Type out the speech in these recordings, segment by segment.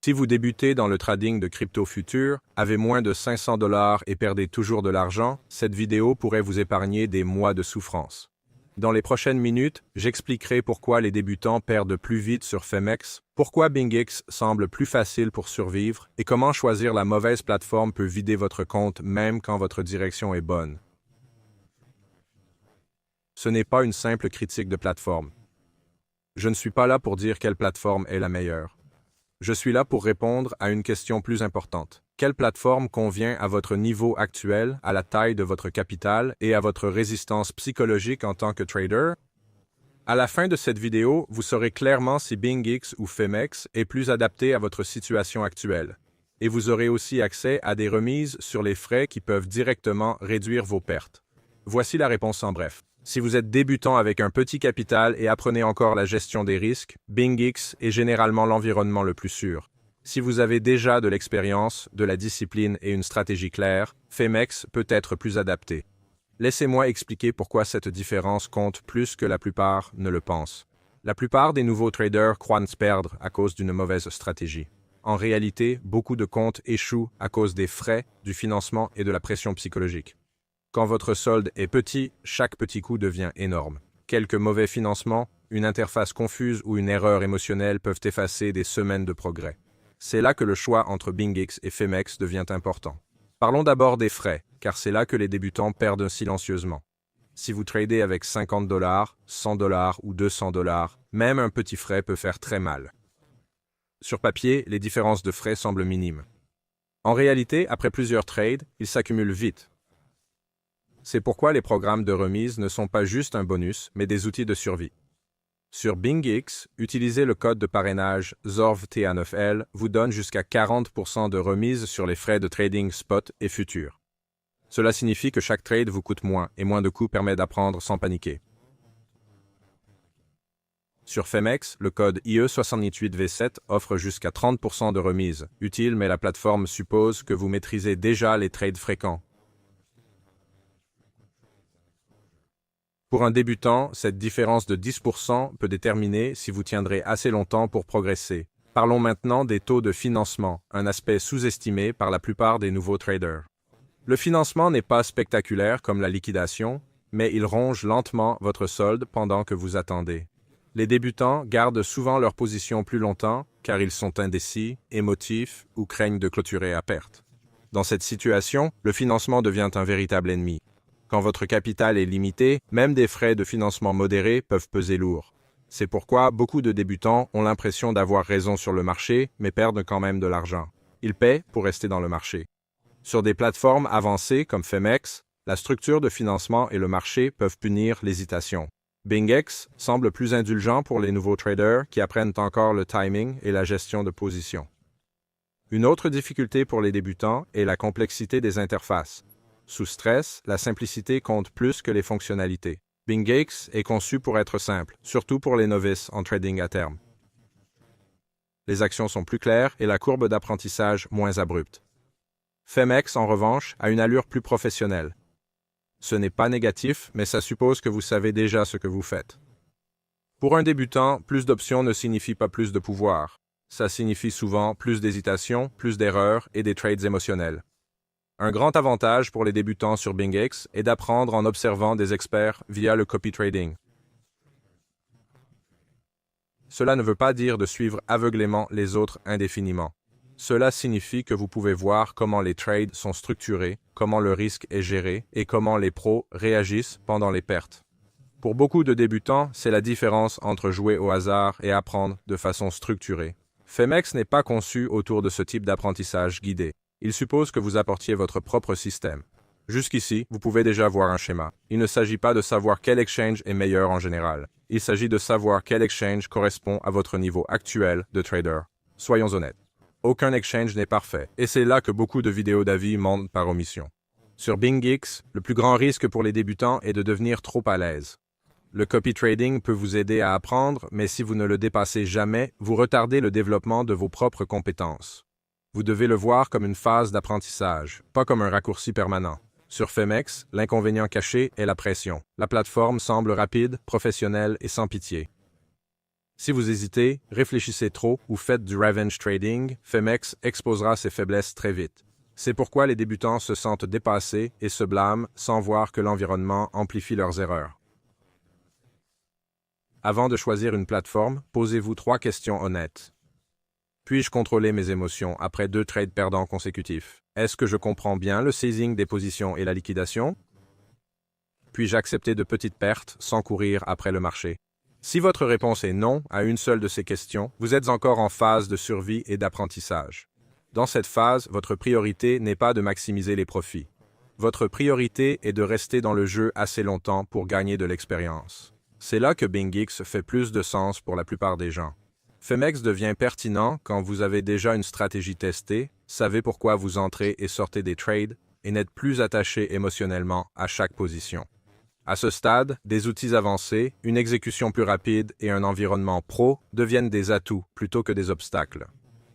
Si vous débutez dans le trading de crypto futures, avez moins de 500 $ et perdez toujours de l'argent, cette vidéo pourrait vous épargner des mois de souffrance. Dans les prochaines minutes, j'expliquerai pourquoi les débutants perdent plus vite sur Femex, pourquoi BingX semble plus facile pour survivre et comment choisir la mauvaise plateforme peut vider votre compte même quand votre direction est bonne. Ce n'est pas une simple critique de plateforme. Je ne suis pas là pour dire quelle plateforme est la meilleure. Je suis là pour répondre à une question plus importante. Quelle plateforme convient à votre niveau actuel, à la taille de votre capital et à votre résistance psychologique en tant que trader? À la fin de cette vidéo, vous saurez clairement si BingX ou Femex est plus adapté à votre situation actuelle. Et vous aurez aussi accès à des remises sur les frais qui peuvent directement réduire vos pertes. Voici la réponse en bref. Si vous êtes débutant avec un petit capital et apprenez encore la gestion des risques, BingX est généralement l'environnement le plus sûr. Si vous avez déjà de l'expérience, de la discipline et une stratégie claire, Femex peut être plus adapté. Laissez-moi expliquer pourquoi cette différence compte plus que la plupart ne le pensent. La plupart des nouveaux traders croient se perdre à cause d'une mauvaise stratégie. En réalité, beaucoup de comptes échouent à cause des frais, du financement et de la pression psychologique. Quand votre solde est petit, chaque petit coup devient énorme. Quelques mauvais financements, une interface confuse ou une erreur émotionnelle peuvent effacer des semaines de progrès. C'est là que le choix entre BingX et Femex devient important. Parlons d'abord des frais, car c'est là que les débutants perdent silencieusement. Si vous tradez avec 50 $, 100 $ ou 200 $, même un petit frais peut faire très mal. Sur papier, les différences de frais semblent minimes. En réalité, après plusieurs trades, ils s'accumulent vite. C'est pourquoi les programmes de remise ne sont pas juste un bonus, mais des outils de survie. Sur BingX, utilisez le code de parrainage ZORVTA9L vous donne jusqu'à 40% de remise sur les frais de trading spot et futurs. Cela signifie que chaque trade vous coûte moins et moins de coûts permet d'apprendre sans paniquer. Sur Femex, le code IE68V7 offre jusqu'à 30% de remise, utile mais la plateforme suppose que vous maîtrisez déjà les trades fréquents. Pour un débutant, cette différence de 10% peut déterminer si vous tiendrez assez longtemps pour progresser. Parlons maintenant des taux de financement, un aspect sous-estimé par la plupart des nouveaux traders. Le financement n'est pas spectaculaire comme la liquidation, mais il ronge lentement votre solde pendant que vous attendez. Les débutants gardent souvent leur position plus longtemps car ils sont indécis, émotifs ou craignent de clôturer à perte. Dans cette situation, le financement devient un véritable ennemi. Quand votre capital est limité, même des frais de financement modérés peuvent peser lourd. C'est pourquoi beaucoup de débutants ont l'impression d'avoir raison sur le marché, mais perdent quand même de l'argent. Ils paient pour rester dans le marché. Sur des plateformes avancées comme Femex, la structure de financement et le marché peuvent punir l'hésitation. BingX semble plus indulgent pour les nouveaux traders qui apprennent encore le timing et la gestion de position. Une autre difficulté pour les débutants est la complexité des interfaces. Sous stress, la simplicité compte plus que les fonctionnalités. BingX est conçu pour être simple, surtout pour les novices en trading à terme. Les actions sont plus claires et la courbe d'apprentissage moins abrupte. Femex, en revanche, a une allure plus professionnelle. Ce n'est pas négatif, mais ça suppose que vous savez déjà ce que vous faites. Pour un débutant, plus d'options ne signifie pas plus de pouvoir. Ça signifie souvent plus d'hésitation, plus d'erreurs et des trades émotionnels. Un grand avantage pour les débutants sur BingX est d'apprendre en observant des experts via le copy trading. Cela ne veut pas dire de suivre aveuglément les autres indéfiniment. Cela signifie que vous pouvez voir comment les trades sont structurés, comment le risque est géré et comment les pros réagissent pendant les pertes. Pour beaucoup de débutants, c'est la différence entre jouer au hasard et apprendre de façon structurée. Femex n'est pas conçu autour de ce type d'apprentissage guidé. Il suppose que vous apportiez votre propre système. Jusqu'ici, vous pouvez déjà voir un schéma. Il ne s'agit pas de savoir quel exchange est meilleur en général. Il s'agit de savoir quel exchange correspond à votre niveau actuel de trader. Soyons honnêtes. Aucun exchange n'est parfait, et c'est là que beaucoup de vidéos d'avis mentent par omission. Sur BingX, le plus grand risque pour les débutants est de devenir trop à l'aise. Le copy trading peut vous aider à apprendre, mais si vous ne le dépassez jamais, vous retardez le développement de vos propres compétences. Vous devez le voir comme une phase d'apprentissage, pas comme un raccourci permanent. Sur Femex, l'inconvénient caché est la pression. La plateforme semble rapide, professionnelle et sans pitié. Si vous hésitez, réfléchissez trop ou faites du revenge trading, Femex exposera ses faiblesses très vite. C'est pourquoi les débutants se sentent dépassés et se blâment sans voir que l'environnement amplifie leurs erreurs. Avant de choisir une plateforme, posez-vous 3 questions honnêtes. Puis-je contrôler mes émotions après 2 trades perdants consécutifs? Est-ce que je comprends bien le seizing des positions et la liquidation? Puis-je accepter de petites pertes sans courir après le marché? Si votre réponse est non à une seule de ces questions, vous êtes encore en phase de survie et d'apprentissage. Dans cette phase, votre priorité n'est pas de maximiser les profits. Votre priorité est de rester dans le jeu assez longtemps pour gagner de l'expérience. C'est là que BingX fait plus de sens pour la plupart des gens. Femex devient pertinent quand vous avez déjà une stratégie testée, savez pourquoi vous entrez et sortez des trades, et n'êtes plus attaché émotionnellement à chaque position. À ce stade, des outils avancés, une exécution plus rapide et un environnement pro deviennent des atouts plutôt que des obstacles.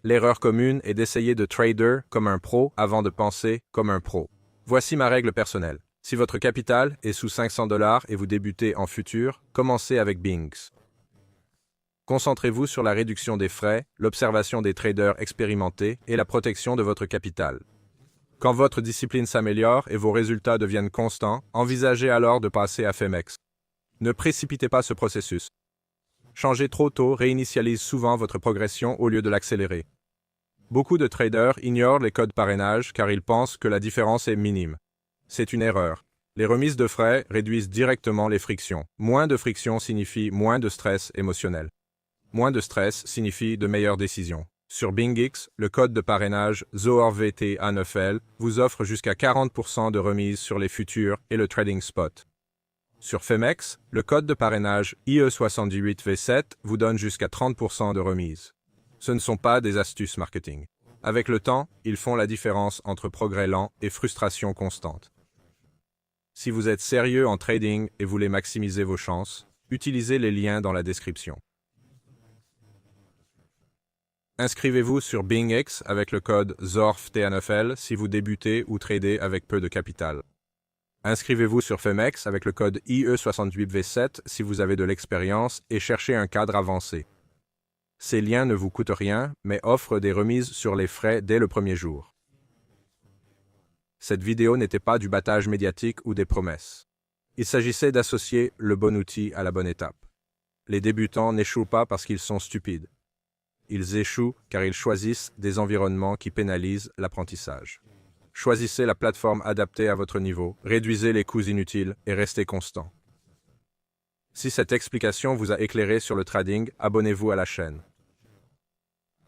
L'erreur commune est d'essayer de trader comme un pro avant de penser comme un pro. Voici ma règle personnelle. Si votre capital est sous 500 $ et vous débutez en futur, commencez avec BingX. Concentrez-vous sur la réduction des frais, l'observation des traders expérimentés et la protection de votre capital. Quand votre discipline s'améliore et vos résultats deviennent constants, envisagez alors de passer à Femex. Ne précipitez pas ce processus. Changer trop tôt réinitialise souvent votre progression au lieu de l'accélérer. Beaucoup de traders ignorent les codes parrainage car ils pensent que la différence est minime. C'est une erreur. Les remises de frais réduisent directement les frictions. Moins de frictions signifie moins de stress émotionnel. Moins de stress signifie de meilleures décisions. Sur BingX, le code de parrainage ZORVTA9L vous offre jusqu'à 40% de remise sur les futurs et le trading spot. Sur Femex, le code de parrainage IE78V7 vous donne jusqu'à 30% de remise. Ce ne sont pas des astuces marketing. Avec le temps, ils font la différence entre progrès lent et frustration constante. Si vous êtes sérieux en trading et voulez maximiser vos chances, utilisez les liens dans la description. Inscrivez-vous sur BingX avec le code ZORVTA9L si vous débutez ou tradez avec peu de capital. Inscrivez-vous sur Femex avec le code IE68V7 si vous avez de l'expérience et cherchez un cadre avancé. Ces liens ne vous coûtent rien, mais offrent des remises sur les frais dès le premier jour. Cette vidéo n'était pas du battage médiatique ou des promesses. Il s'agissait d'associer le bon outil à la bonne étape. Les débutants n'échouent pas parce qu'ils sont stupides. Ils échouent car ils choisissent des environnements qui pénalisent l'apprentissage. Choisissez la plateforme adaptée à votre niveau, réduisez les coûts inutiles et restez constant. Si cette explication vous a éclairé sur le trading, abonnez-vous à la chaîne.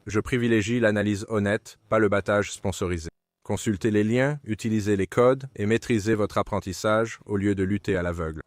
Je privilégie l'analyse honnête, pas le battage sponsorisé. Consultez les liens, utilisez les codes et maîtrisez votre apprentissage au lieu de lutter à l'aveugle.